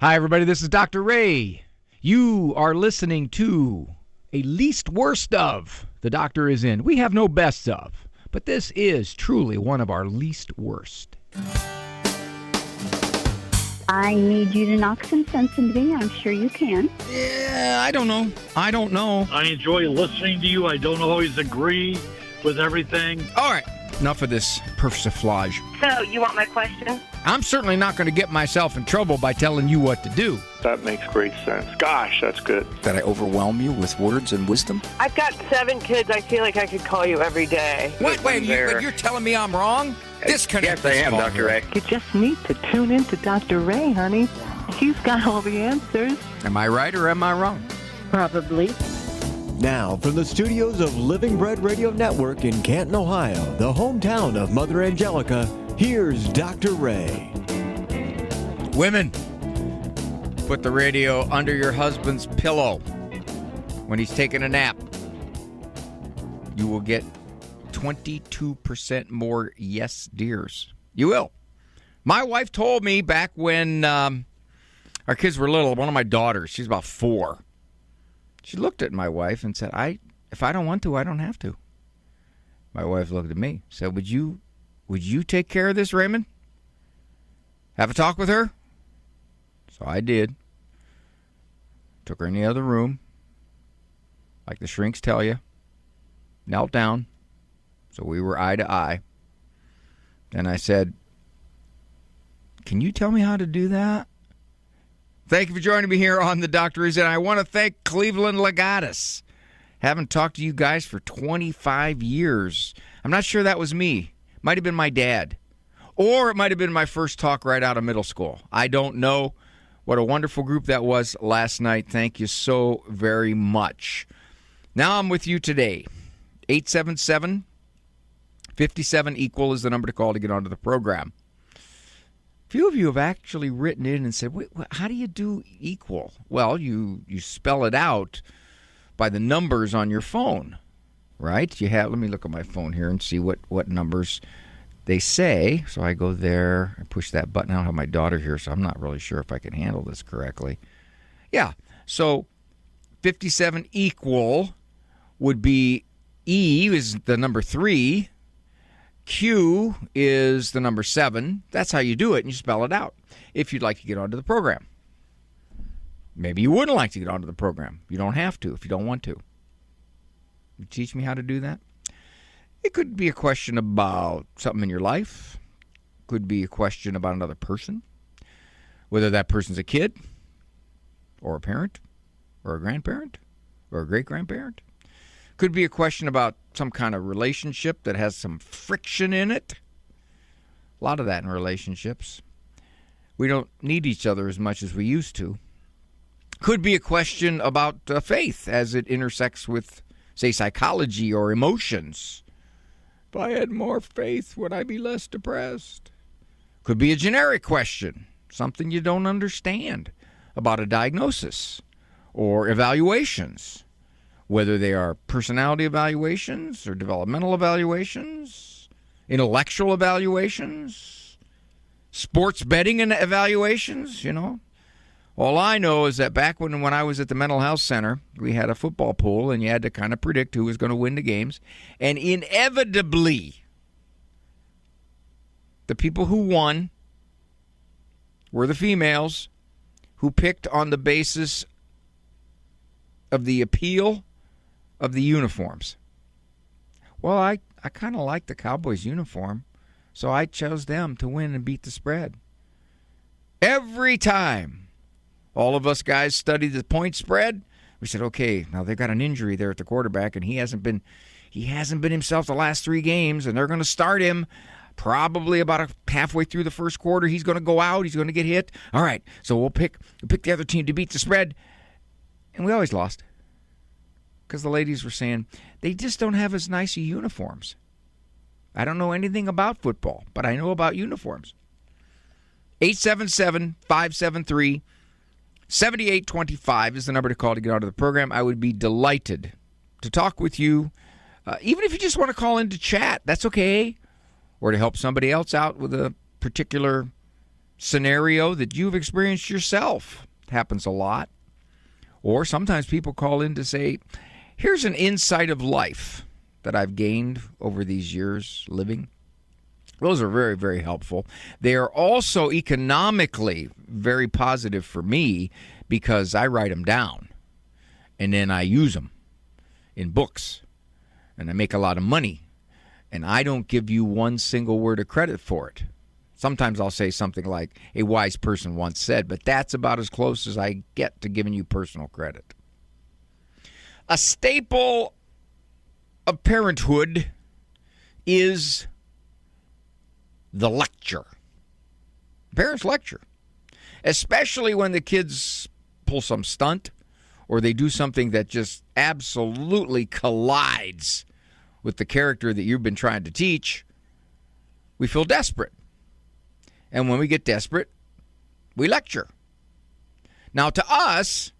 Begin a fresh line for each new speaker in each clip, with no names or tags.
Hi, everybody. This is Dr. Ray. You are listening to a least worst of The Doctor Is In. We have no best of, but this is truly one of our least worst.
I need you to knock some sense into me. I'm sure you can.
Yeah, I don't know.
I enjoy listening to you. I don't always agree with everything.
All right. Enough of this persiflage.
So, you want my question?
I'm certainly not going to get myself in trouble by telling you what to do.
That makes great sense. Gosh, that's good.
That I overwhelm you with words and wisdom?
I've got 7 kids. I feel like I could call you every day.
Wait, you're telling me I'm wrong? Disconnect.
Yes, I am, Dr. Ray.
You just need to tune in to Dr. Ray, honey. He's got all the answers.
Am I right or am I wrong?
Probably.
Now, from the studios of Living Bread Radio Network in Canton, Ohio, the hometown of Mother Angelica, here's Dr. Ray.
Women, put the radio under your husband's pillow when he's taking a nap. You will get 22% more yes dears. You will. My wife told me back when our kids were little, one of my daughters, she's about 4. She looked at my wife and said, if I don't want to, I don't have to. My wife looked at me, said, Would you take care of this, Raymond? Have a talk with her? So I did. Took her in the other room, like the shrinks tell you. Knelt down, so we were eye to eye. And I said, Can you tell me how to do that? Thank you for joining me here on The Doctor Is In. I want to thank Cleveland Legatus. Haven't talked to you guys for 25 years. I'm not sure that was me. Might have been my dad. Or it might have been my first talk right out of middle school. I don't know. What a wonderful group that was last night. Thank you so very much. Now I'm with you today. 877-57-EQUAL is the number to call to get onto the program. Few of you have actually written in and said, wait, how do you do equal? Well, you spell it out by the numbers on your phone, right? Let me look at my phone here and see what numbers they say. So I go there, I push that button. I don't have my daughter here, so I'm not really sure if I can handle this correctly. Yeah, so 57 equal would be E is the number 3. Q is the number 7. That's how you do it, and you spell it out if you'd like to get onto the program. Maybe you wouldn't like to get onto the program. You don't have to if you don't want to. You teach me how to do that? It could be a question about something in your life. Could be a question about another person, whether that person's a kid or a parent or a grandparent or a great-grandparent. Could be a question about some kind of relationship that has some friction in it. A lot of that in relationships. We don't need each other as much as we used to. Could be a question about faith as it intersects with, say, psychology or emotions. If I had more faith, would I be less depressed? Could be a generic question, something you don't understand about a diagnosis or evaluations. Whether they are personality evaluations or developmental evaluations, intellectual evaluations, sports betting and evaluations, All I know is that back when I was at the mental health center, we had a football pool, and you had to kind of predict who was going to win the games. And inevitably, the people who won were the females who picked on the basis of the appeal of the uniforms. Well, I kind of like the Cowboys uniform, so I chose them to win and beat the spread. Every time all of us guys studied the point spread, we said, okay, now they've got an injury there at the quarterback, and he hasn't been himself the last 3 games, and they're going to start him probably about halfway through the first quarter. He's going to go out. He's going to get hit. All right, so we'll pick the other team to beat the spread, and we always lost. Because the ladies were saying, they just don't have as nice uniforms. I don't know anything about football, but I know about uniforms. 877-573-7825 is the number to call to get onto the program. I would be delighted to talk with you. Even if you just want to call in to chat, that's okay. Or to help somebody else out with a particular scenario that you've experienced yourself. It happens a lot. Or sometimes people call in to say, here's an insight of life that I've gained over these years living. Those are very, very helpful. They are also economically very positive for me because I write them down and then I use them in books and I make a lot of money. And I don't give you one single word of credit for it. Sometimes I'll say something like a wise person once said, but that's about as close as I get to giving you personal credit. A staple of parenthood is the lecture. Parents lecture, especially when the kids pull some stunt or they do something that just absolutely collides with the character that you've been trying to teach. We feel desperate. And when we get desperate, we lecture. Now, to us,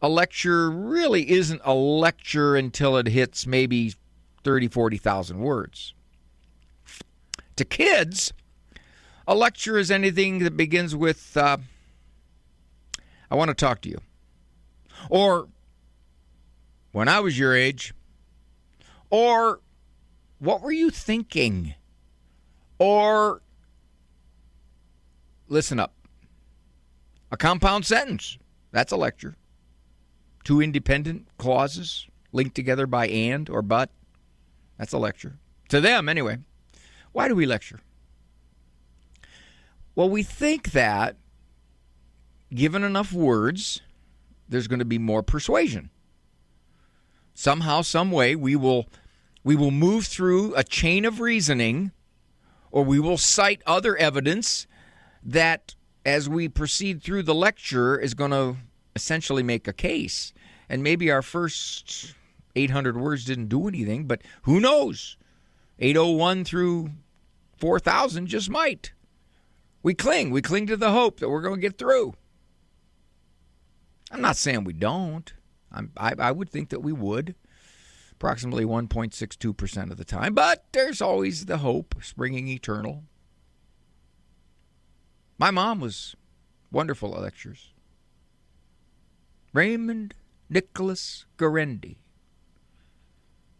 a lecture really isn't a lecture until it hits maybe 30, 40,000 words. To kids, a lecture is anything that begins with, I want to talk to you. Or, when I was your age. Or, what were you thinking? Or, listen up. A compound sentence. That's a lecture. Two independent clauses linked together by and or but. That's a lecture. To them, anyway. Why do we lecture? Well, we think that given enough words, there's going to be more persuasion. Somehow, some way, we will move through a chain of reasoning, or we will cite other evidence that, as we proceed through the lecture, is going to essentially make a case. And maybe our first 800 words didn't do anything, but who knows? 801 through 4,000 just might. We cling to the hope that we're going to get through. I'm not saying we don't. I would think that we would, approximately 1.62% of the time, but there's always the hope, springing eternal. My mom was wonderful at lectures. Raymond Nicholas Guarendi.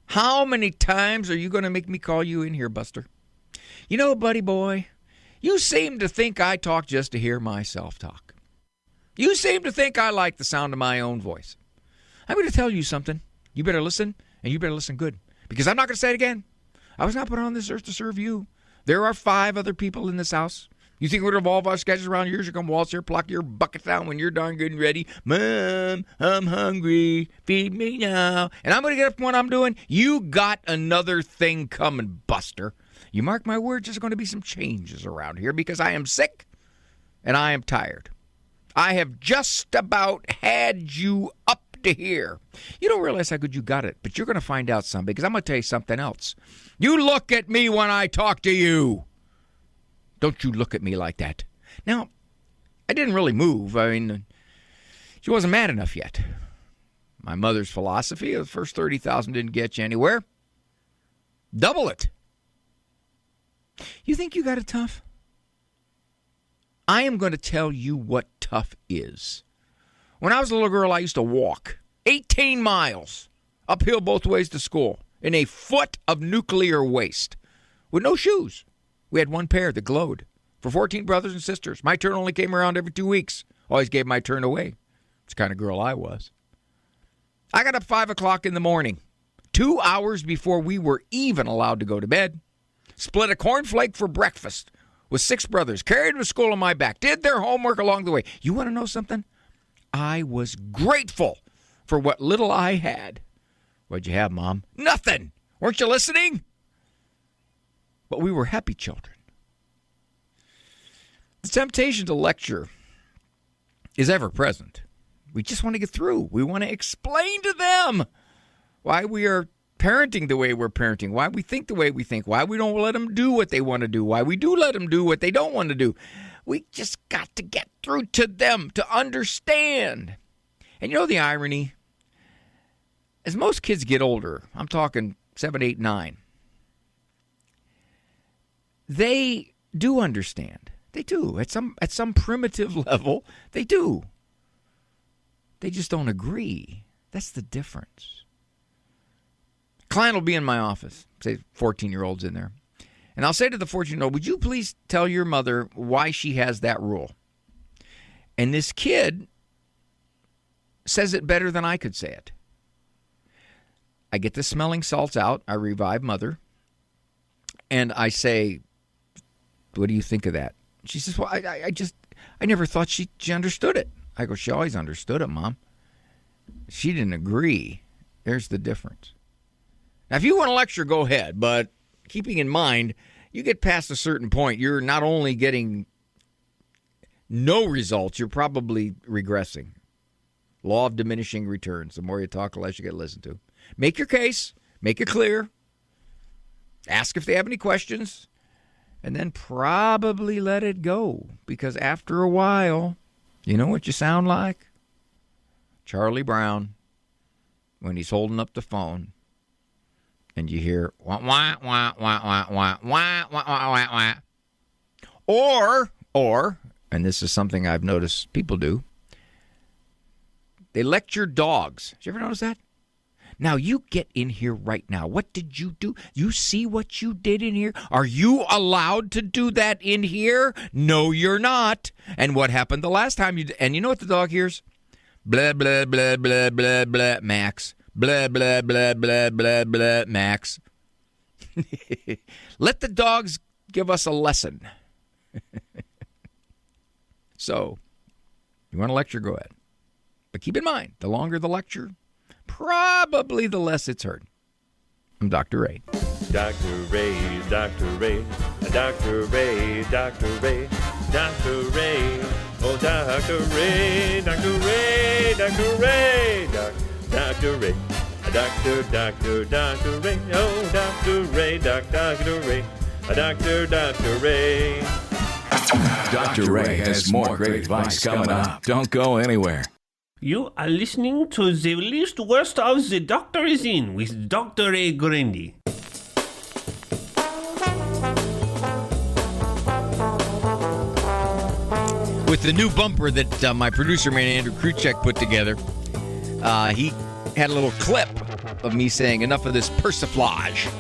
How many times are you going to make me call you in here, Buster? You know, buddy boy, you seem to think I talk just to hear myself talk. You seem to think I like the sound of my own voice. I'm going to tell you something. You better listen, and you better listen good, because I'm not going to say it again. I was not put on this earth to serve you. There are 5 other people in this house. You think we're going to revolve our schedules around yours? You're going to waltz here, pluck your bucket down when you're darn good and ready. Mom, I'm hungry. Feed me now. And I'm going to get up from what I'm doing. You got another thing coming, Buster. You mark my words, there's going to be some changes around here because I am sick and I am tired. I have just about had you up to here. You don't realize how good you got it, but you're going to find out some, because I'm going to tell you something else. You look at me when I talk to you. Don't you look at me like that. Now, I didn't really move. I mean, she wasn't mad enough yet. My mother's philosophy, the first 30,000 didn't get you anywhere. Double it. You think you got it tough? I am going to tell you what tough is. When I was a little girl, I used to walk 18 miles uphill both ways to school in a foot of nuclear waste with no shoes. We had one pair that glowed. For 14 brothers and sisters. My turn only came around every 2 weeks. Always gave my turn away. It's the kind of girl I was. I got up 5 o'clock in the morning, 2 hours before we were even allowed to go to bed. Split a cornflake for breakfast with 6 brothers. Carried them to school on my back. Did their homework along the way. You want to know something? I was grateful for what little I had. What'd you have, Mom? Nothing. Weren't you listening? But we were happy children. The temptation to lecture is ever present. We just want to get through. We want to explain to them why we are parenting the way we're parenting, why we think the way we think, why we don't let them do what they want to do, why we do let them do what they don't want to do. We just got to get through to them to understand. And you know the irony? As most kids get older, I'm talking 7, 8, 9, they do understand. They do. At some primitive level, they do. They just don't agree. That's the difference. Client will be in my office, say 14-year-old's in there. And I'll say to the 14-year-old, would you please tell your mother why she has that rule? And this kid says it better than I could say it. I get the smelling salts out. I revive mother. And I say, what do you think of that? She says, well, I never thought she understood it. I go, she always understood it, Mom. She didn't agree. There's the difference. Now, if you want to lecture, go ahead. But keeping in mind, you get past a certain point, you're not only getting no results, you're probably regressing. Law of diminishing returns. The more you talk, the less you get listened to. Make your case. Make it clear. Ask if they have any questions. And then probably let it go. Because after a while, you know what you sound like? Charlie Brown when he's holding up the phone. And you hear wah, wah, wah, wah, wah, wah, wah, wah, wah, wah, wah. Or, and this is something I've noticed people do, they lecture dogs. Did you ever notice that? Now, you get in here right now. What did you do? You see what you did in here? Are you allowed to do that in here? No, you're not. And what happened the last time you did? And you know what the dog hears? Blah, blah, blah, blah, blah, blah, Max. Blah, blah, blah, blah, blah, blah, Max. Let the dogs give us a lesson. So, you want to lecture, go ahead. But keep in mind, the longer the lecture, probably the less it's heard. I'm Dr. Ray.
Dr. Ray, Dr. Ray, Dr. Ray, Dr. Ray, Dr. Ray, oh, Dr. Ray, Dr. Ray, Dr. Ray, Dr. Ray, Dr. Ray, oh, Dr. Ray, Dr. Ray, Dr. Ray.
Dr. Ray has more great advice coming up. Don't go anywhere.
You are listening to the least worst of the Doctor is In with Dr. Ray Guarendi.
With the new bumper that my producer man Andrew Kruchek put together, he had a little clip of me saying enough of this persiflage.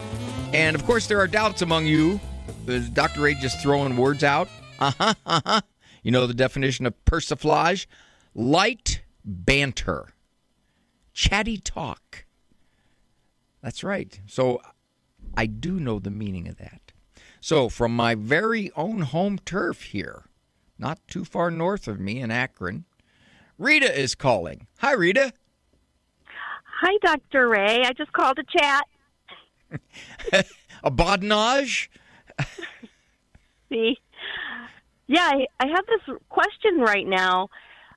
And of course there are doubts among you. Is Dr. Ray just throwing words out? You know the definition of persiflage? Light banter. Chatty talk. That's right. So I do know the meaning of that. So from my very own home turf here, not too far north of me in Akron, Rita is calling. Hi, Rita.
Hi, Dr. Ray. I just called to chat.
A badinage?
See? Yeah, I have this question right now,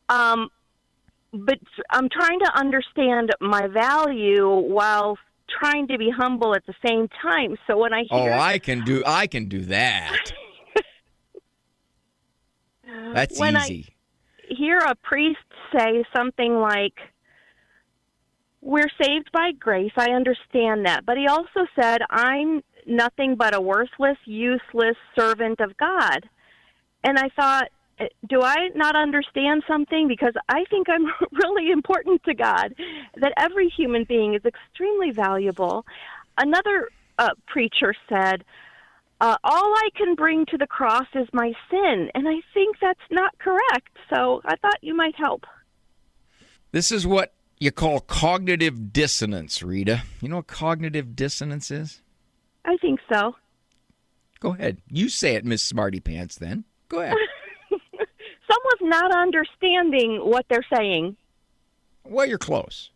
but I'm trying to understand my value while trying to be humble at the same time. So when I hear...
Oh, I can do that. That's
when
easy.
I hear a priest say something like, we're saved by grace, I understand that. But he also said, I'm nothing but a worthless, useless servant of God. And I thought, do I not understand something? Because I think I'm really important to God, that every human being is extremely valuable. Another preacher said, all I can bring to the cross is my sin. And I think that's not correct. So I thought you might help.
This is what you call cognitive dissonance, Rita. You know what cognitive dissonance is?
I think so.
Go ahead. You say it, Miss Smarty Pants, then. Go ahead.
Someone's not understanding what they're saying.
Well, you're close.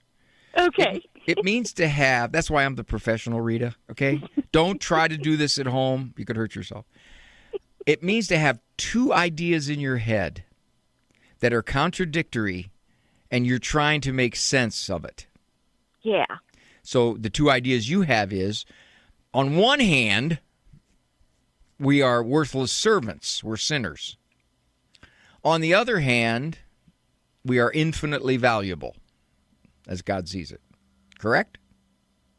Okay.
It means to have, that's why I'm the professional, Rita, okay? Don't try to do this at home. You could hurt yourself. It means to have two ideas in your head that are contradictory, and you're trying to make sense of it.
Yeah.
So the two ideas you have is, on one hand, we are worthless servants. We're sinners. On the other hand, we are infinitely valuable, as God sees it. Correct?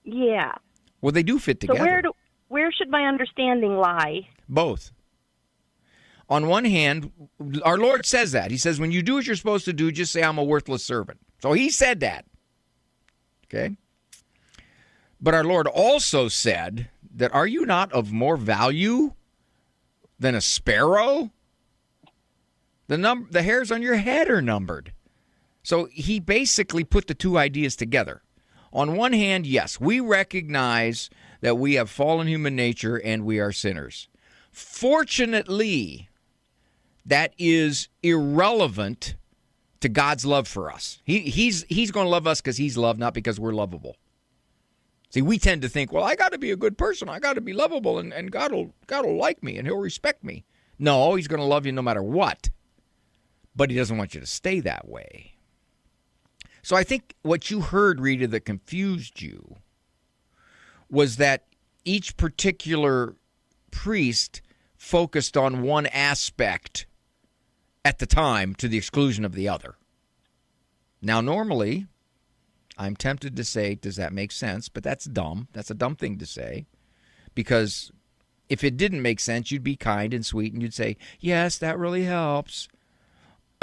Yeah.
Well, they do fit together.
So where should my understanding lie?
Both. On one hand, our Lord says that. He says, when you do what you're supposed to do, just say, I'm a worthless servant. So he said that. Okay? But our Lord also said that, are you not of more value than a sparrow? The hairs on your head are numbered. So he basically put the two ideas together. On one hand, yes, we recognize that we have fallen human nature and we are sinners. Fortunately, that is irrelevant to God's love for us. He's going to love us because he's loved, not because we're lovable. See, we tend to think, well, I got to be a good person. I got to be lovable, and God will like me, and he'll respect me. No, he's going to love you no matter what. But he doesn't want you to stay that way. So I think what you heard, Rita, that confused you was that each particular priest focused on one aspect at the time to the exclusion of the other. Now, normally, I'm tempted to say, does that make sense? But that's dumb. That's a dumb thing to say. Because if it didn't make sense, you'd be kind and sweet and you'd say, yes, that really helps.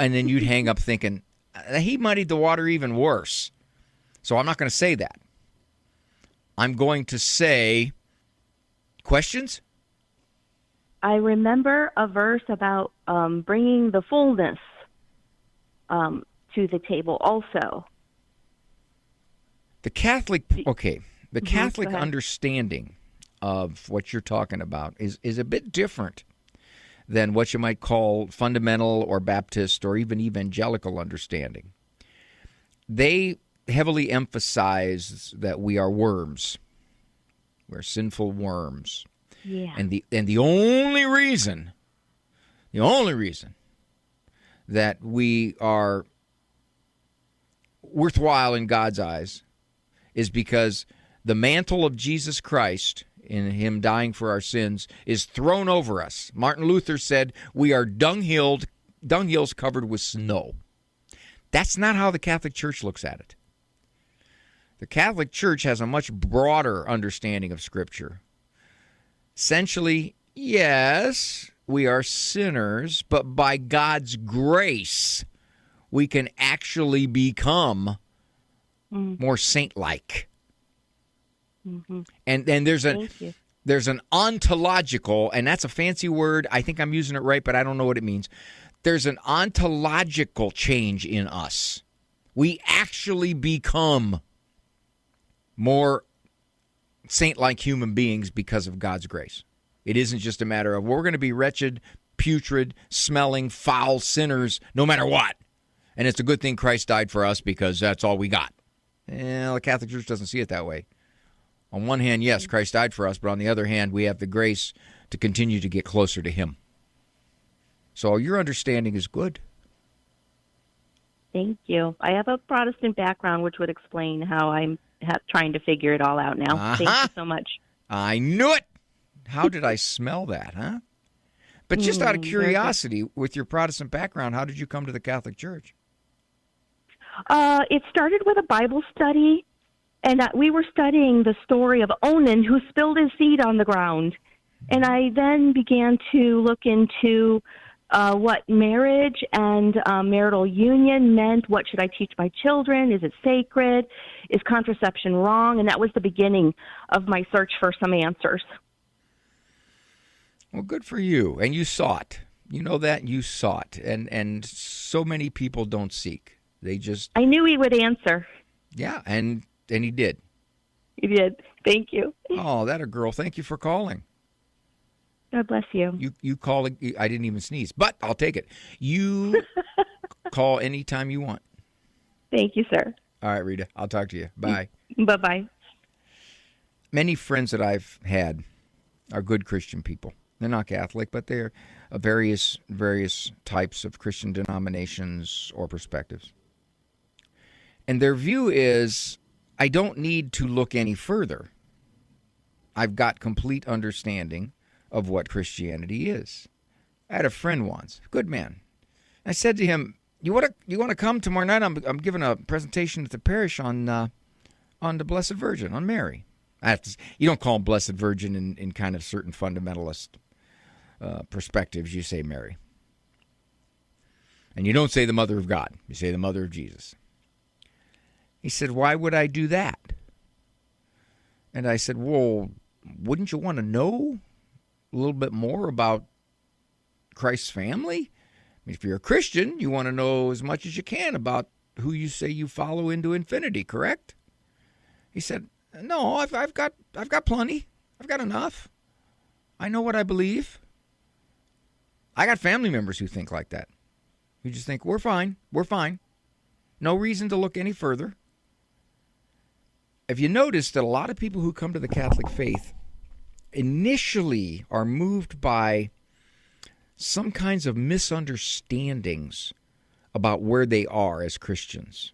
And then you'd hang up thinking, he muddied the water even worse. So I'm not going to say that. I'm going to say, questions?
I remember a verse about bringing the fullness to the table also.
The Catholic understanding of what you're talking about is a bit different than what you might call fundamental or Baptist or even evangelical understanding. They heavily emphasize that we are worms. We're sinful worms.
Yeah.
And the only reason that we are worthwhile in God's eyes is because the mantle of Jesus Christ, in him dying for our sins, is thrown over us. Martin Luther said, we are dunghills covered with snow. That's not how the Catholic Church looks at it. The Catholic Church has a much broader understanding of Scripture. Essentially, yes, we are sinners, but by God's grace, we can actually become more saint-like.
Mm-hmm.
And there's an ontological, and that's a fancy word. I think I'm using it right, but I don't know what it means. There's an ontological change in us. We actually become more saint-like human beings because of God's grace. It isn't just a matter of we're going to be wretched, putrid, smelling, foul sinners no matter what. And it's a good thing Christ died for us because that's all we got. The Catholic Church doesn't see it that way. On one hand, yes, Christ died for us, but on the other hand, we have the grace to continue to get closer to him. So your understanding is good.
Thank you. I have a Protestant background, which would explain how I'm trying to figure it all out now. Thank you so much.
I knew it. How did I smell that, huh? But just out of curiosity, with your Protestant background, how did you come to the Catholic Church?
It started with a Bible study, and we were studying the story of Onan, who spilled his seed on the ground. And I then began to look into what marriage and marital union meant. What should I teach my children? Is it sacred? Is contraception wrong? And that was the beginning of my search for some answers.
Well, good for you. And you sought. You know that? You sought. And so many people don't seek. They just...
I knew he would answer.
Yeah, and he did.
He did. Thank you.
Oh, that a girl. Thank you for calling.
God bless you.
You call. I didn't even sneeze, but I'll take it. You call anytime you want.
Thank you, sir.
All right, Rita. I'll talk to you. Bye.
Bye-bye.
Many friends that I've had are good Christian people. They're not Catholic, but they're various types of Christian denominations or perspectives. And their view is, I don't need to look any further. I've got complete understanding of what Christianity is. I had a friend once, good man. I said to him, "You want to come tomorrow night? I'm giving a presentation at the parish on the Blessed Virgin, on Mary." You don't call him Blessed Virgin in kind of certain fundamentalist perspectives. You say Mary. And you don't say the mother of God. You say the mother of Jesus. He said, why would I do that? And I said, well, wouldn't you want to know a little bit more about Christ's family? I mean, if you're a Christian, you want to know as much as you can about who you say you follow into infinity, correct? He said, no, I've got plenty. I've got enough. I know what I believe. I got family members who think like that. Who just think, we're fine. No reason to look any further. Have you noticed that a lot of people who come to the Catholic faith initially are moved by some kinds of misunderstandings about where they are as Christians?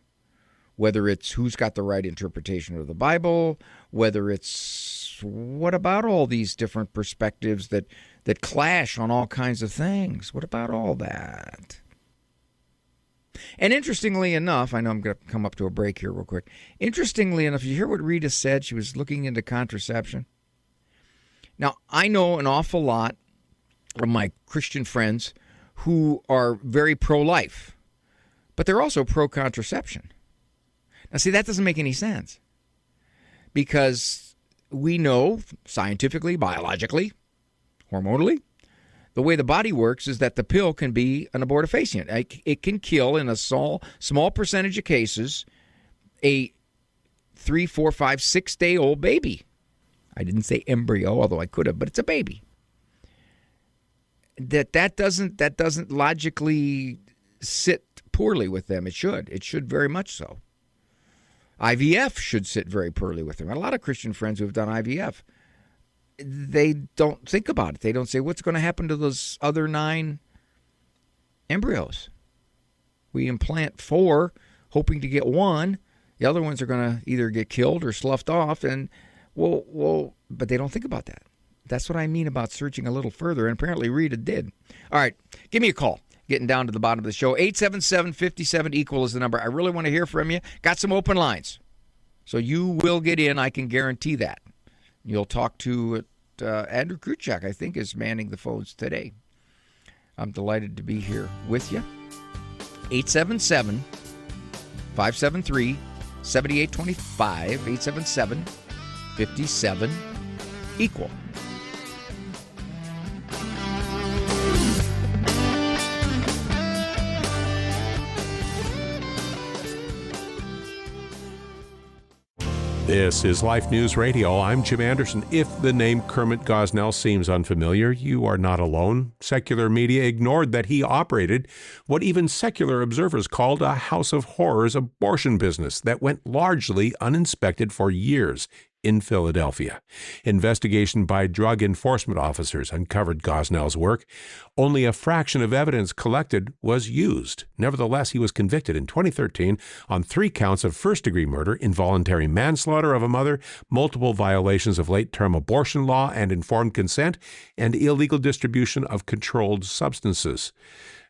Whether it's who's got the right interpretation of the Bible, whether it's what about all these different perspectives that clash on all kinds of things? What about all that? And interestingly enough, I know I'm going to come up to a break here real quick. Interestingly enough, you hear what Rita said? She was looking into contraception. Now, I know an awful lot of my Christian friends who are very pro-life, but they're also pro-contraception. Now, see, that doesn't make any sense because we know scientifically, biologically, hormonally, the way the body works is that the pill can be an abortifacient. It can kill, in a small percentage of cases, a 3, 4, 5, 6-day-old baby. I didn't say embryo, although I could have, but it's a baby. That doesn't logically sit poorly with them. It should. It should very much so. IVF should sit very poorly with them. And a lot of Christian friends who have done IVF, they don't think about it. They don't say, what's going to happen to those other 9 embryos? We implant 4, hoping to get 1. The other ones are going to either get killed or sloughed off. And, well, but they don't think about that. That's what I mean about searching a little further. And apparently Rita did. All right, give me a call. Getting down to the bottom of the show. 877-57-EQUAL is the number. I really want to hear from you. Got some open lines. So you will get in. I can guarantee that. You'll talk to Andrew Kruchak, I think, is manning the phones today. I'm delighted to be here with you. 877-573-7825. 877-57-EQUAL.
This is Life News Radio. I'm Jim Anderson. If the name Kermit Gosnell seems unfamiliar, you are not alone. Secular media ignored that he operated what even secular observers called a house of horrors abortion business that went largely uninspected for years in Philadelphia. Investigation by drug enforcement officers uncovered Gosnell's work. Only a fraction of evidence collected was used. Nevertheless, he was convicted in 2013 on 3 counts of first-degree murder, involuntary manslaughter of a mother, multiple violations of late-term abortion law and informed consent, and illegal distribution of controlled substances.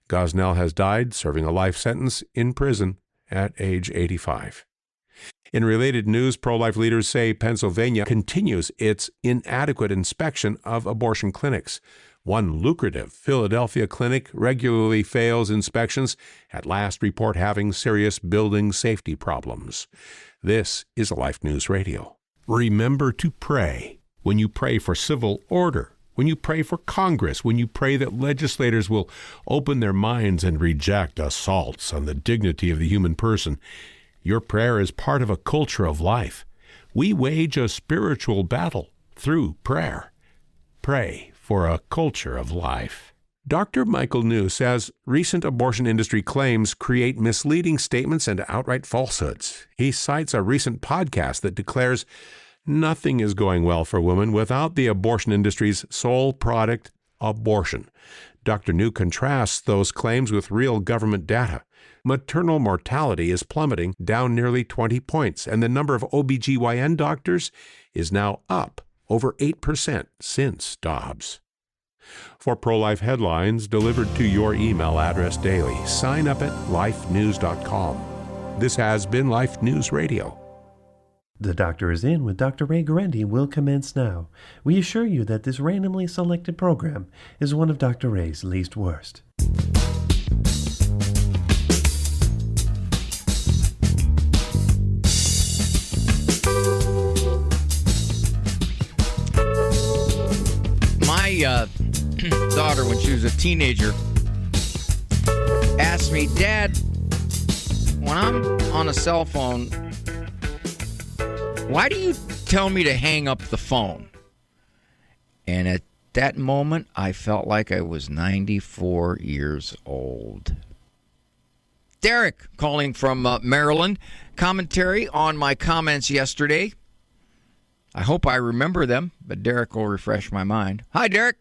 Gosnell has died, serving a life sentence in prison at age 85. In related news, pro-life leaders say Pennsylvania continues its inadequate inspection of abortion clinics. One lucrative Philadelphia clinic regularly fails inspections, at last report having serious building safety problems. This is Life News Radio. Remember to pray. When you pray for civil order, when you pray for Congress, when you pray that legislators will open their minds and reject assaults on the dignity of the human person, your prayer is part of a culture of life. We wage a spiritual battle through prayer. Pray for a culture of life. Dr. Michael New says recent abortion industry claims create misleading statements and outright falsehoods. He cites a recent podcast that declares nothing is going well for women without the abortion industry's sole product, abortion. Dr. New contrasts those claims with real government data. Maternal mortality is plummeting, down nearly 20 points, and the number of OBGYN doctors is now up over 8% since Dobbs. For pro-life headlines delivered to your email address daily, sign up at lifenews.com. This has been Life News Radio.
The Doctor is In with Dr. Ray Guarendi will commence now. We assure you that this randomly selected program is one of Dr. Ray's least worst.
daughter, when she was a teenager, asked me, Dad, when I'm on a cell phone, why do you tell me to hang up the phone? And at that moment, I felt like I was 94 years old. Derek, calling from Maryland. Commentary on my comments yesterday. I hope I remember them, but Derek will refresh my mind. Hi, Derek.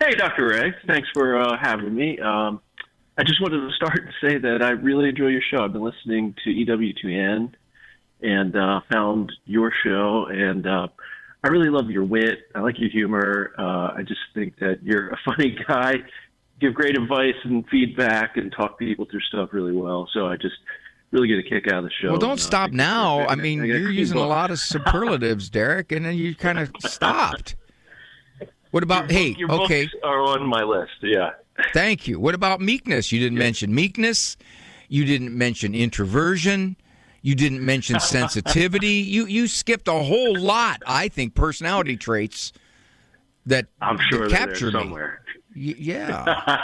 Hey, Dr. Ray. Thanks for having me. I just wanted to start and say that I really enjoy your show. I've been listening to EW2N and found your show, and I really love your wit. I like your humor. I just think that you're a funny guy, give great advice and feedback, and talk people through stuff really well. So I just really get a kick out of the show.
Well, don't stop now. I mean, you're using a lot of superlatives, Derek, and then you kind of stopped. What about,
your books are on my list, yeah.
Thank you. What about meekness? You didn't mention meekness. You didn't mention introversion. You didn't mention sensitivity. You skipped a whole lot, I think, personality traits that
I'm sure
that captured
they're there somewhere.
Yeah.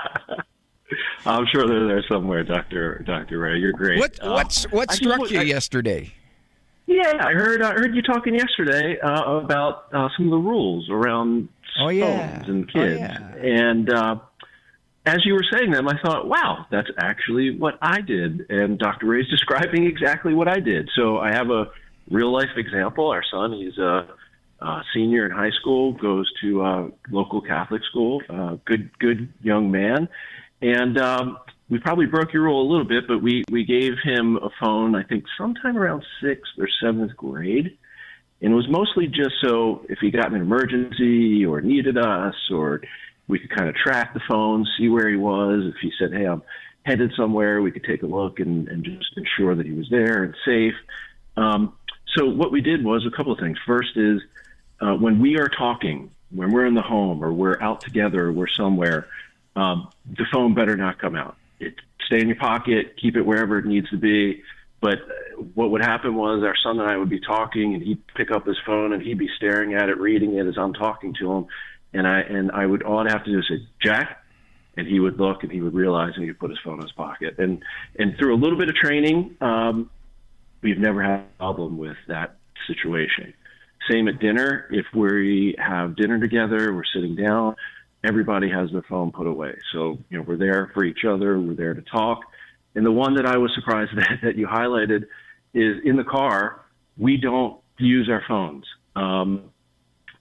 I'm sure they're there somewhere, Dr. Ray. You're great.
What struck you yesterday?
Yeah, I heard you talking yesterday about some of the rules around phones and kids. And as you were saying them, I thought, wow, that's actually what I did. And Dr. Ray's describing exactly what I did. So I have a real-life example. Our son, he's a senior in high school, goes to a local Catholic school, good young man. And we probably broke your rule a little bit, but we gave him a phone, I think, sometime around 6th or 7th grade. And it was mostly just so if he got an emergency or needed us, or we could kind of track the phone, see where he was. If he said, hey, I'm headed somewhere, we could take a look and just ensure that he was there and safe. So what we did was a couple of things. First is when we are talking, when we're in the home or we're out together or we're somewhere, the phone better not come out. Stay in your pocket, keep it wherever it needs to be. But what would happen was our son and I would be talking, and he'd pick up his phone and he'd be staring at it, reading it as I'm talking to him. And all I'd have to do is say, Jack, and he would look and he would realize and he would put his phone in his pocket. And through a little bit of training, we've never had a problem with that situation. Same at dinner. If we have dinner together, we're sitting down, everybody has their phone put away. So, we're there for each other. We're there to talk. And the one that I was surprised that you highlighted is in the car, we don't use our phones.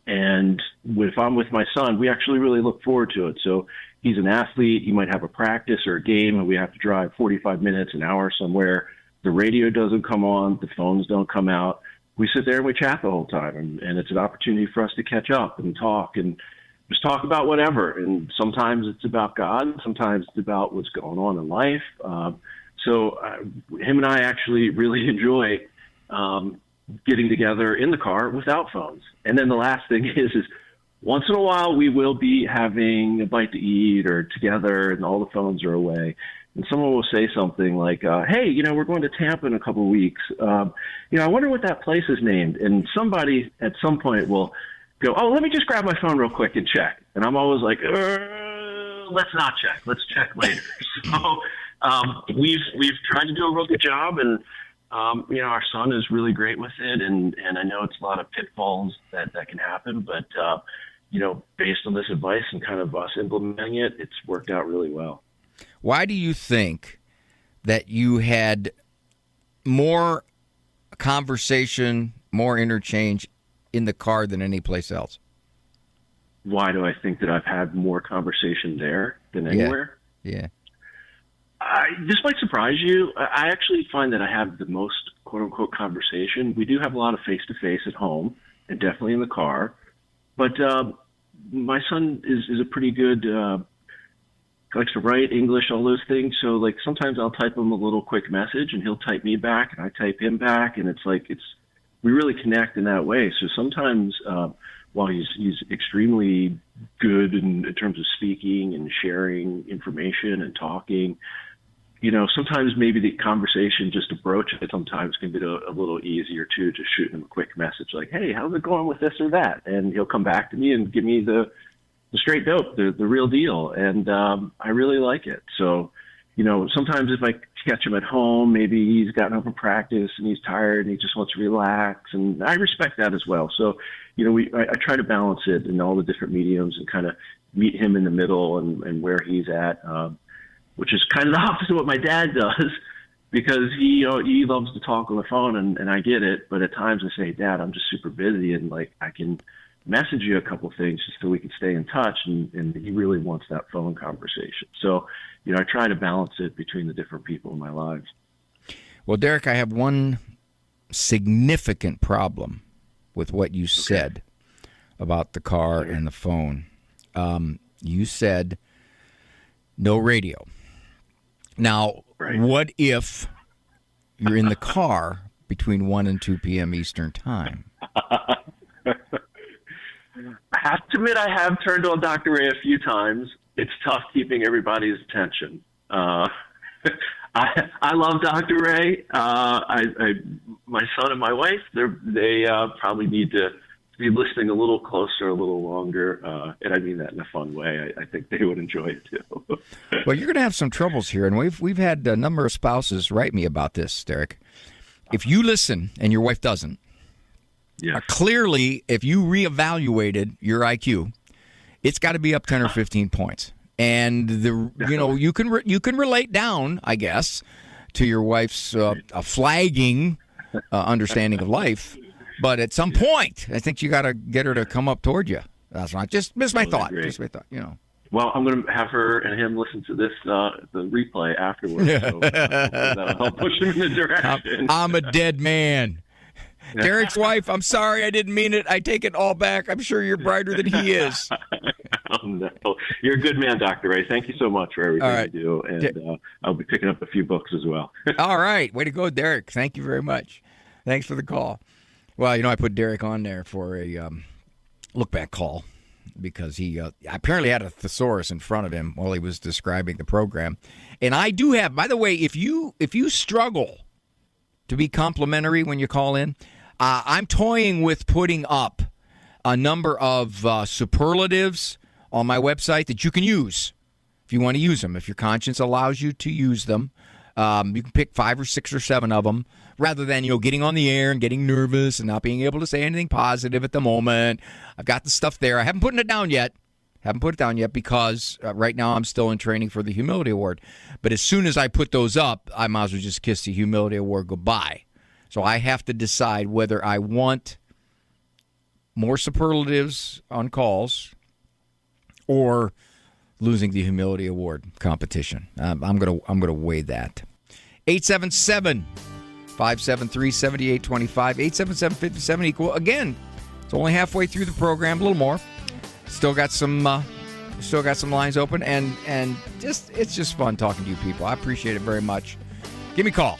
And if I'm with my son, we actually really look forward to it. So he's an athlete. He might have a practice or a game, and we have to drive 45 minutes, an hour somewhere. The radio doesn't come on. The phones don't come out. We sit there and we chat the whole time. And it's an opportunity for us to catch up and talk and just talk about whatever. And sometimes it's about God. Sometimes it's about what's going on in life. So him and I actually really enjoy getting together in the car without phones. And then the last thing is once in a while we will be having a bite to eat or together and all the phones are away. And someone will say something like, hey, we're going to Tampa in a couple of weeks. I wonder what that place is named. And somebody at some point will go, oh, let me just grab my phone real quick and check. And I'm always like, let's not check. Let's check later. So we've tried to do a real good job. And our son is really great with it, and I know it's a lot of pitfalls that can happen, but based on this advice and kind of us implementing it, it's worked out really well.
Why do you think that you had more conversation, more interchange in the car than any place else?
Why do I think that I've had more conversation there than anywhere?
Yeah.
This might surprise you. I actually find that I have the most quote-unquote conversation. We do have a lot of face-to-face at home and definitely in the car. But my son is a pretty good, likes to write, English, all those things. So, sometimes I'll type him a little quick message, and he'll type me back, and I type him back. And we really connect in that way. So sometimes while he's extremely good in terms of speaking and sharing information and talking, sometimes maybe the conversation, just to broach it, sometimes can be a little easier too, just shooting him a quick message like, hey, how's it going with this or that? And he'll come back to me and give me the straight dope, the real deal, and I really like it. So, sometimes if I catch him at home, maybe he's gotten up from practice and he's tired and he just wants to relax, and I respect that as well. So, I try to balance it in all the different mediums and kind of meet him in the middle and where he's at, which is kind of the opposite of what my dad does, because he loves to talk on the phone, and I get it. But at times I say, Dad, I'm just super busy, and like I can message you a couple things just so we can stay in touch, and he really wants that phone conversation. So, I try to balance it between the different people in my lives.
Well, Derek, I have one significant problem with what you said about the car and the phone. You said no radio. Now, what if you're in the car between 1 and 2 p.m. Eastern Time?
I have to admit, I have turned on Dr. Ray a few times. It's tough keeping everybody's attention. I love Dr. Ray. My son and my wife, they probably need to be listening a little closer, a little longer, and I mean that in a fun way. I think they would enjoy it too.
Well, you're going to have some troubles here, and we've had a number of spouses write me about this, Derek. If you listen and your wife doesn't, clearly, if you reevaluated your IQ, it's got to be up 10 or 15 points. And you can relate down, I guess, to your wife's flagging understanding of life. But at some point, I think you got to get her to come up toward you. That's not just my thought. Just my thought.
Well, I'm going to have her and him listen to this the replay afterwards. So, that'll help push them in the direction.
I'm a dead man. Derek's wife, I'm sorry, I didn't mean it. I take it all back. I'm sure you're brighter than he is.
Oh, no. You're a good man, Dr. Ray. Thank you so much for everything you do. And I'll be picking up a few books as well.
All right. Way to go, Derek. Thank you very much. Thanks for the call. Well, I put Derek on there for a look-back call because he apparently had a thesaurus in front of him while he was describing the program. And I do have, by the way, if you struggle to be complimentary when you call in, I'm toying with putting up a number of superlatives on my website that you can use if you want to use them. If your conscience allows you to use them, you can pick 5 or 6 or 7 of them rather than, getting on the air and getting nervous and not being able to say anything positive at the moment. I've got the stuff there. I haven't put it down yet. Because right now I'm still in training for the Humility Award. But as soon as I put those up, I might as well just kiss the Humility Award goodbye. So I have to decide whether I want more superlatives on calls or losing the Humility Award competition. I'm gonna weigh that. 877-573-7825. 877-57 equal. Again, it's only halfway through the program, a little more. Still got some lines open, and it's just fun talking to you people. I appreciate it very much. Give me a call.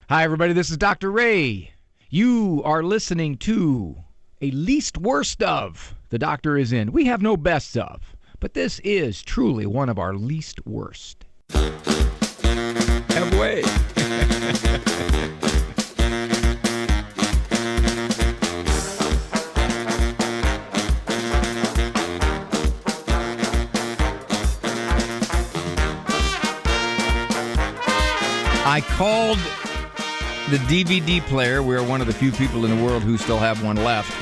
Hi, everybody. This is Dr. Ray. You are listening to a least worst of. The Doctor is in. We have no best of, but this is truly one of our least worst. Halfway. I called the DVD player. We're one of the few people in the world who still have one left.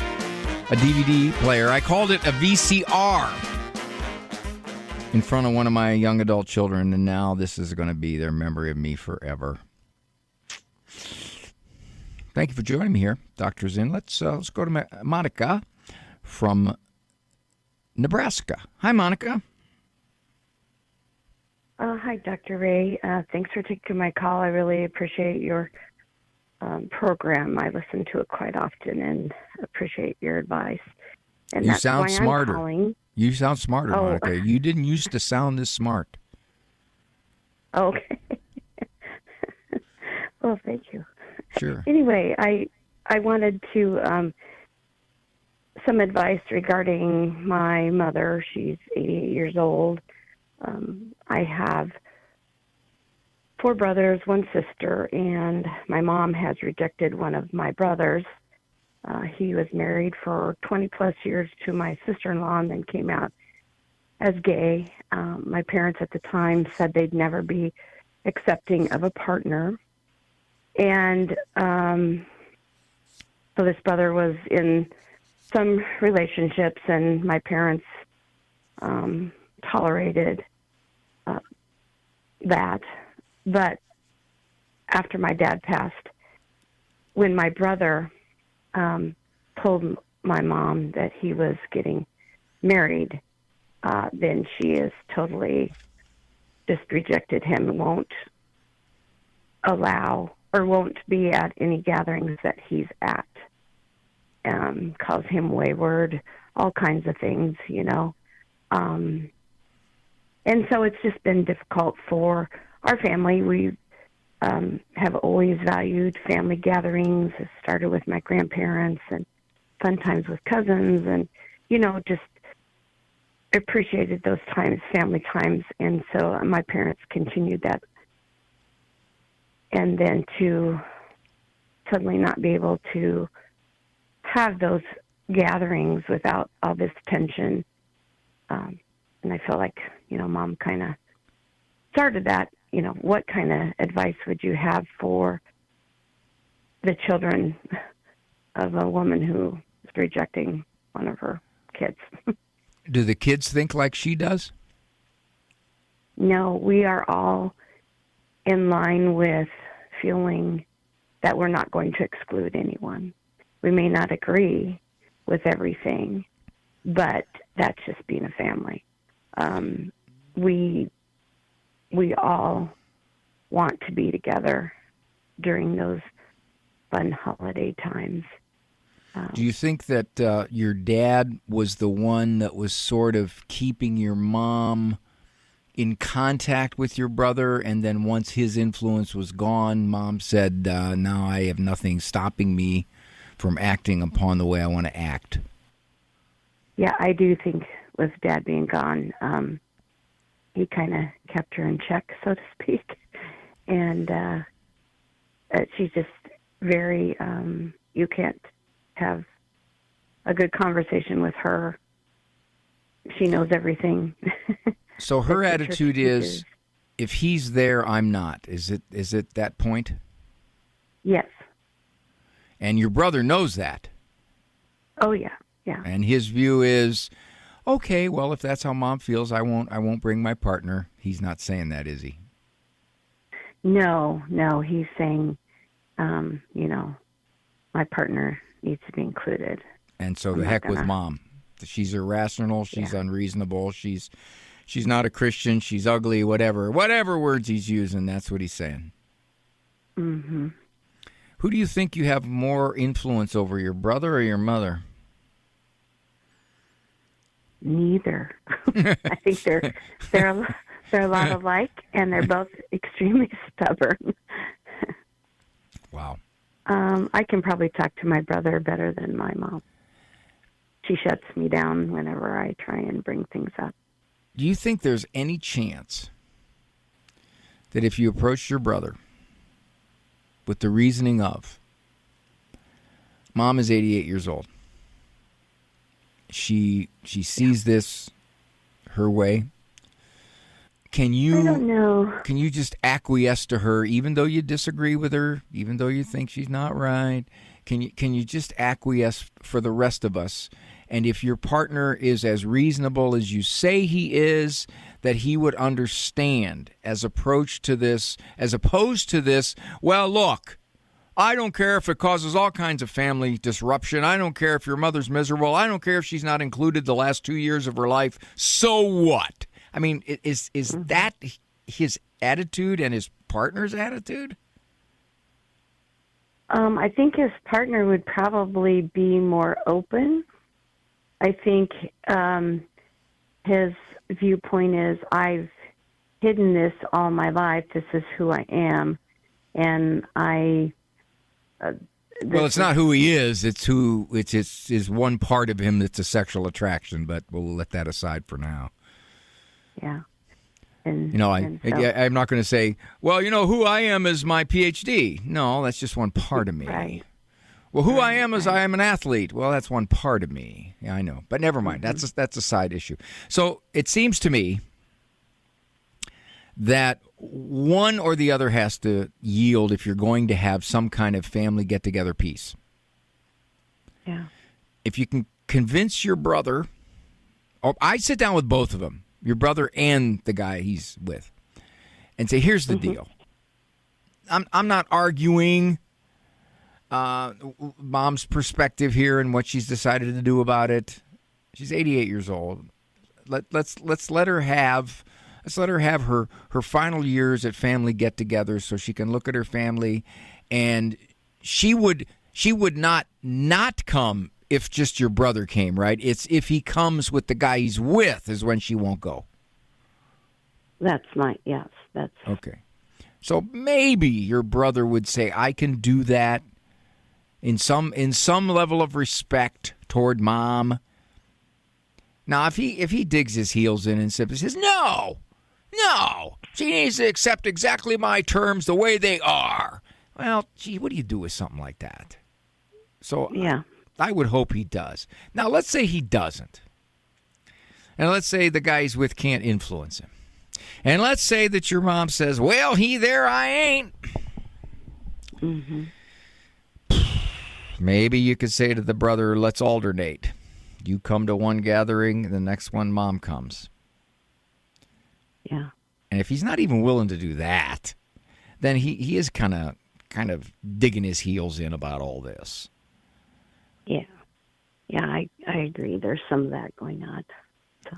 A DVD player. I called it a VCR in front of one of my young adult children, and now this is going to be their memory of me forever. Thank you for joining me here. Doctor's in. Let's go to Monica from Nebraska. Hi, Monica.
Hi, Dr. Ray. Thanks for taking my call. I really appreciate your program. I listen to it quite often and appreciate your advice. And
you sound smarter. You sound smarter,
Oh.
Monica. You didn't used to sound this smart.
Okay. Well, thank you.
Sure.
Anyway, I wanted to some advice regarding my mother. She's 88 years old. I have 4 brothers, 1 sister, and my mom has rejected one of my brothers. He was married for 20 plus years to my sister-in-law and then came out as gay. My parents at the time said they'd never be accepting of a partner. And so this brother was in some relationships, and my parents tolerated that. But after my dad passed, when my brother told my mom that he was getting married, then she is totally just rejected him and won't allow or won't be at any gatherings that he's at. Calls him wayward, all kinds of things, and so it's just been difficult for our family. We have always valued family gatherings. It started with my grandparents and fun times with cousins, and just appreciated those times, family times. And so my parents continued that. And then to suddenly not be able to have those gatherings without all this tension. And I feel like, Mom kind of started that. What kind of advice would you have for the children of a woman who is rejecting one of her kids?
Do the kids think like she does?
No, we are all in line with feeling that we're not going to exclude anyone. We may not agree with everything, but that's just being a family. We all want to be together during those fun holiday times.
Do you think that your dad was the one that was sort of keeping your mom in contact with your brother, and then once his influence was gone, Mom said, now I have nothing stopping me from acting upon the way I want to act?
Yeah, I do think with Dad being gone, he kind of kept her in check, so to speak. And she's just very, you can't have a good conversation with her. She knows everything.
So her attitude is, if he's there, I'm not. Is it that point?
Yes.
And your brother knows that.
Oh yeah, yeah.
And his view is, okay, well, if that's how Mom feels, I won't bring my partner. He's not saying that, is he?
No, he's saying, my partner needs to be included.
And so the heck with Mom. She's irrational. She's unreasonable. She's not a Christian. She's ugly. Whatever words he's using, that's what he's saying.
Mm-hmm.
Who do you think you have more influence over, your brother or your mother?
Neither. I think they're a lot alike, and they're both extremely stubborn.
Wow.
I can probably talk to my brother better than my mom. She shuts me down whenever I try and bring things up.
Do you think there's any chance that if you approached your brother with the reasoning of, Mom is 88 years old, she sees this her way, I don't know. Can you just acquiesce to her, even though you disagree with her, even though you think she's not right? Can you just acquiesce for the rest of us? And if your partner is as reasonable as you say he is, that he would understand as opposed to this, well, look, I don't care if it causes all kinds of family disruption. I don't care if your mother's miserable. I don't care if she's not included the last 2 years of her life. So what? I mean, is that his attitude and his partner's attitude?
I think his partner would probably be more open. I think his viewpoint is, I've hidden this all my life. This is who I am. And
Well, it's not who he is. It's is one part of him that's a sexual attraction, but we'll let that aside for now.
Yeah. And,
I'm not going to say, well, who I am is my PhD. No, that's just one part of me.
Right.
Well, who I am is I am an athlete. Well, that's one part of me. Yeah, I know. But never mind. That's a side issue. So it seems to me that one or the other has to yield if you're going to have some kind of family get-together piece.
Yeah.
If you can convince your brother, or I'd sit down with both of them, your brother and the guy he's with, and say, here's the deal. I'm not arguing Mom's perspective here and what she's decided to do about it. She's 88 years old. Let's let her have her final years at family get-togethers so she can look at her family, and she would not come if just your brother came, right? It's if he comes with the guy he's with is when she won't go.
That's
okay. So maybe your brother would say, I can do that in some level of respect toward Mom. Now, if he digs his heels in and simply says, no, she needs to accept exactly my terms the way they are. Well, gee, what do you do with something like that? So yeah. I would hope he does. Now, let's say he doesn't. And let's say the guy he's with can't influence him. And let's say that your mom says, well, he there, I ain't.
Mm-hmm.
Maybe you could say to the brother, let's alternate. You come to one gathering, the next one Mom comes.
Yeah.
And if he's not even willing to do that, then he is kind of digging his heels in about all this.
Yeah. Yeah, I agree. There's some of that going on. So.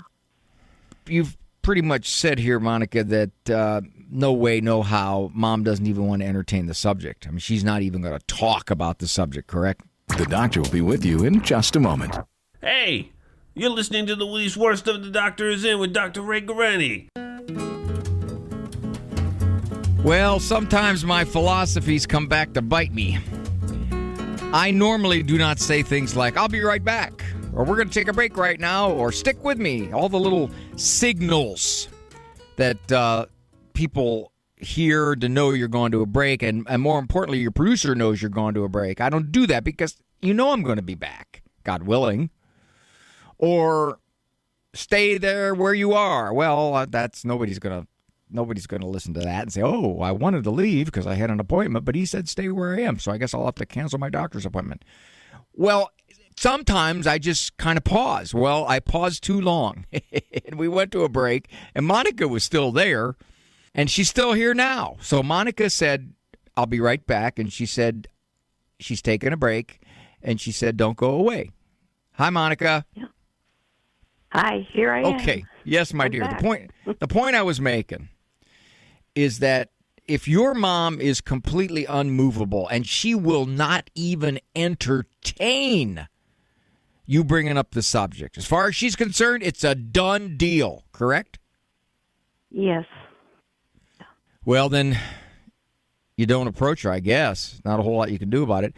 You've pretty much said here, Monica, that no way, no how, Mom doesn't even want to entertain the subject. I mean, she's not even going to talk about the subject, correct?
The doctor will be with you in just a moment.
Hey, you're listening to the Willie's Worst of the Doctor is In with Dr. Ray Guarendi.
Well, sometimes my philosophies come back to bite me. I normally do not say things like, I'll be right back, or we're going to take a break right now, or stick with me. All the little signals that people hear to know you're going to a break, and more importantly, your producer knows you're going to a break. I don't do that because you know I'm going to be back, God willing. Or stay there where you are. Well, that's nobody's going to listen to that and say, oh, I wanted to leave because I had an appointment, but he said stay where I am, so I guess I'll have to cancel my doctor's appointment. Well, sometimes I just kind of pause. Well, I paused too long, and we went to a break, and Monica was still there, and she's still here now. So Monica said, I'll be right back, and she said she's taking a break, and she said, don't go away. Hi, Monica.
Yeah. Hi, here I am.
Okay. Yes, my dear.
Back.
The point I was making is that if your mom is completely unmovable and she will not even entertain you bringing up the subject, as far as she's concerned, it's a done deal, correct?
Yes.
Well, then you don't approach her, I guess. Not a whole lot you can do about it.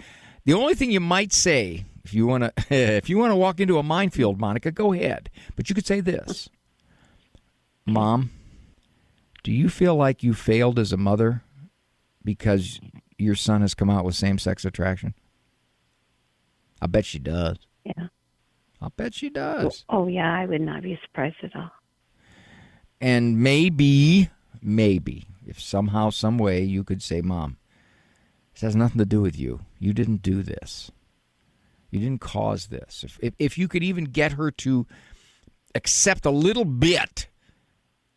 The only thing you might say, if you want to walk into a minefield, Monica, go ahead. But you could say this. Mom, do you feel like you failed as a mother because your son has come out with same-sex attraction? I bet she does.
Yeah.
I'll bet she does.
Oh, yeah, I would not be surprised at all.
And maybe, if somehow, some way, you could say, Mom, this has nothing to do with you. You didn't do this. You didn't cause this. If you could even get her to accept a little bit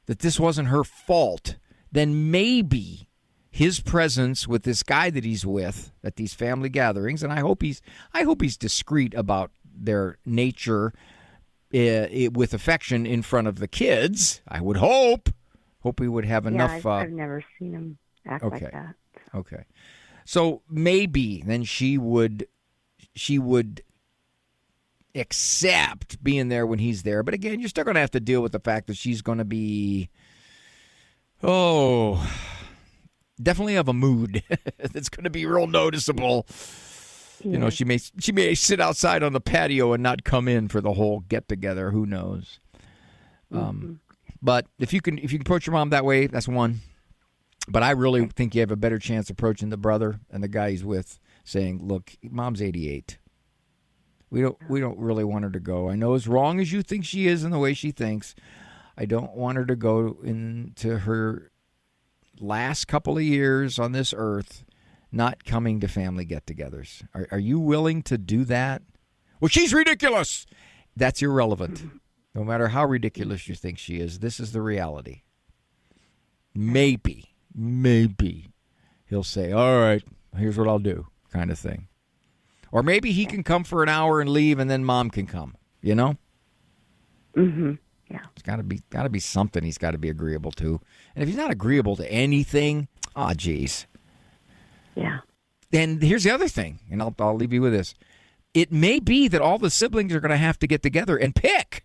that this wasn't her fault, then maybe his presence with this guy that he's with at these family gatherings, and I hope he's discreet about their nature with affection in front of the kids. I would hope he would have enough.
I've never seen him act like that.
So. Okay, so maybe then she would accept being there when he's there. But again, you're still going to have to deal with the fact that she's going to be, definitely of a mood that's going to be real noticeable. You know, she may sit outside on the patio and not come in for the whole get together. Who knows? But if you can approach your mom that way, that's one. But I really think you have a better chance approaching the brother and the guy he's with, saying, "Look, Mom's 88. We don't really want her to go. I know as wrong as you think she is in the way she thinks, I don't want her to go into her last couple of years on this earth not coming to family get-togethers. Are you willing to do that?" "Well, she's ridiculous." That's irrelevant. No matter how ridiculous you think she is, this is the reality. Maybe he'll say, "All right, here's what I'll do," kind of thing. Or maybe he can come for an hour and leave, and then Mom can come, you know?
Mm-hmm. Yeah.
It's got to be something he's got to be agreeable to. And if he's not agreeable to anything, geez.
Yeah.
And here's the other thing, and I'll leave you with this. It may be that all the siblings are going to have to get together and pick.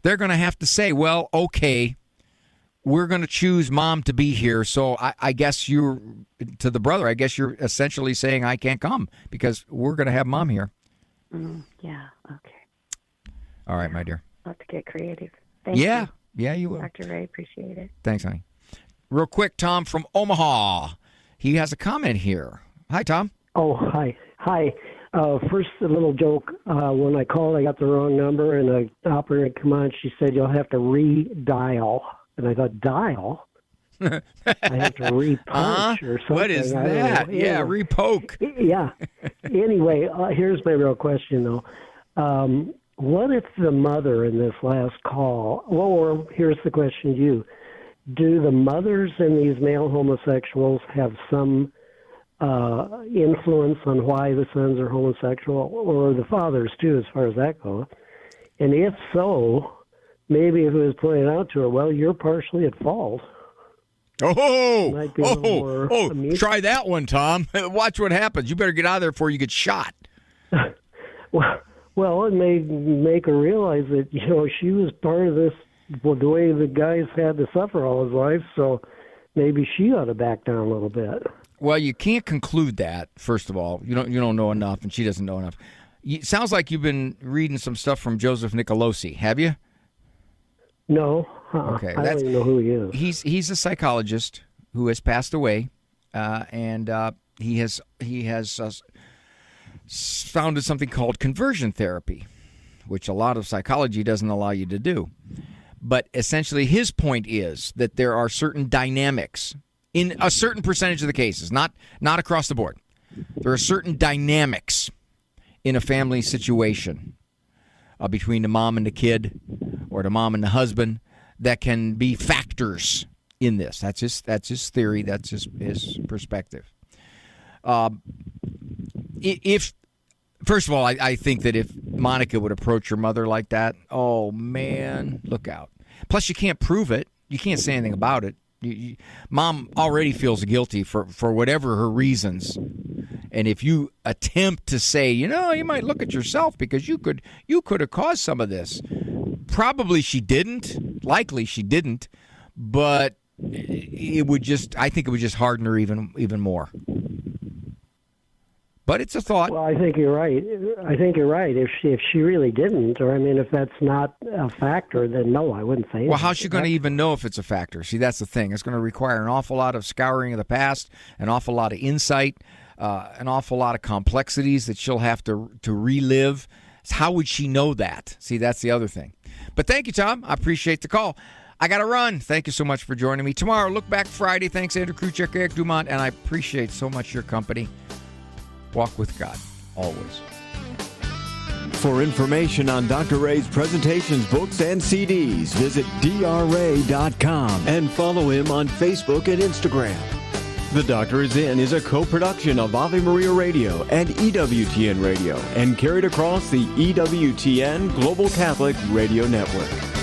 They're going to have to say, well, okay, we're going to choose Mom to be here, so I guess to the brother, I guess you're essentially saying I can't come because we're going to have Mom here.
Yeah, okay.
All right, my dear.
I'll have to get creative. Thank you.
Yeah, you will.
Dr. Ray, appreciate it.
Thanks, honey. Real quick, Tom from Omaha. He has a comment here. Hi, Tom.
Oh, hi. First, a little joke. When I called, I got the wrong number, and the operator come on. She said, "You'll have to redial." And I thought, dial? I have to repunch or something.
What is that? Yeah, repoke.
Yeah. Anyway, here's my real question, though. What if the mother in this last call, or here's the question to you, do the mothers in these male homosexuals have some influence on why the sons are homosexual, or the fathers too, as far as that goes? And if so, maybe if it was pointed out to her, well, you're partially at fault.
Try that one, Tom. Watch what happens. You better get out of there before you get shot.
Well, it may make her realize that, she was part of this, the way the guy's had to suffer all his life, so maybe she ought to back down a little bit.
Well, you can't conclude that, first of all. You don't know enough, and she doesn't know enough. It sounds like you've been reading some stuff from Joseph Nicolosi. Have you?
No.
Okay.
I don't even know who he is.
He's a psychologist who has passed away, and he has founded something called conversion therapy, which a lot of psychology doesn't allow you to do. But essentially his point is that there are certain dynamics in a certain percentage of the cases, not across the board. There are certain dynamics in a family situation between the mom and the kid or the mom and the husband that can be factors in this. That's his theory. That's his perspective. If first of all, I think that if Monica would approach her mother like that, oh man, look out. Plus, you can't prove it. You can't say anything about it. Mom already feels guilty for whatever her reasons, and if you attempt to say, you might look at yourself because you could have caused some of this. Probably she didn't. Likely she didn't, but I think it would just harden her even more. But it's a thought.
Well, I think you're right. If she really didn't, or if that's not a factor, then no, I wouldn't say.
Well, how's she going to even know if it's a factor? See, that's the thing. It's going to require an awful lot of scouring of the past, an awful lot of insight, an awful lot of complexities that she'll have to relive. How would she know that? See, that's the other thing. But thank you, Tom. I appreciate the call. I got to run. Thank you so much for joining me. Tomorrow, Look Back Friday. Thanks, Andrew Kruchek, Eric Dumont, and I appreciate so much your company. Walk with God, always.
For information on Dr. Ray's presentations, books, and CDs, visit drray.com and follow him on Facebook and Instagram. The Doctor Is In is a co-production of Ave Maria Radio and EWTN Radio and carried across the EWTN Global Catholic Radio Network.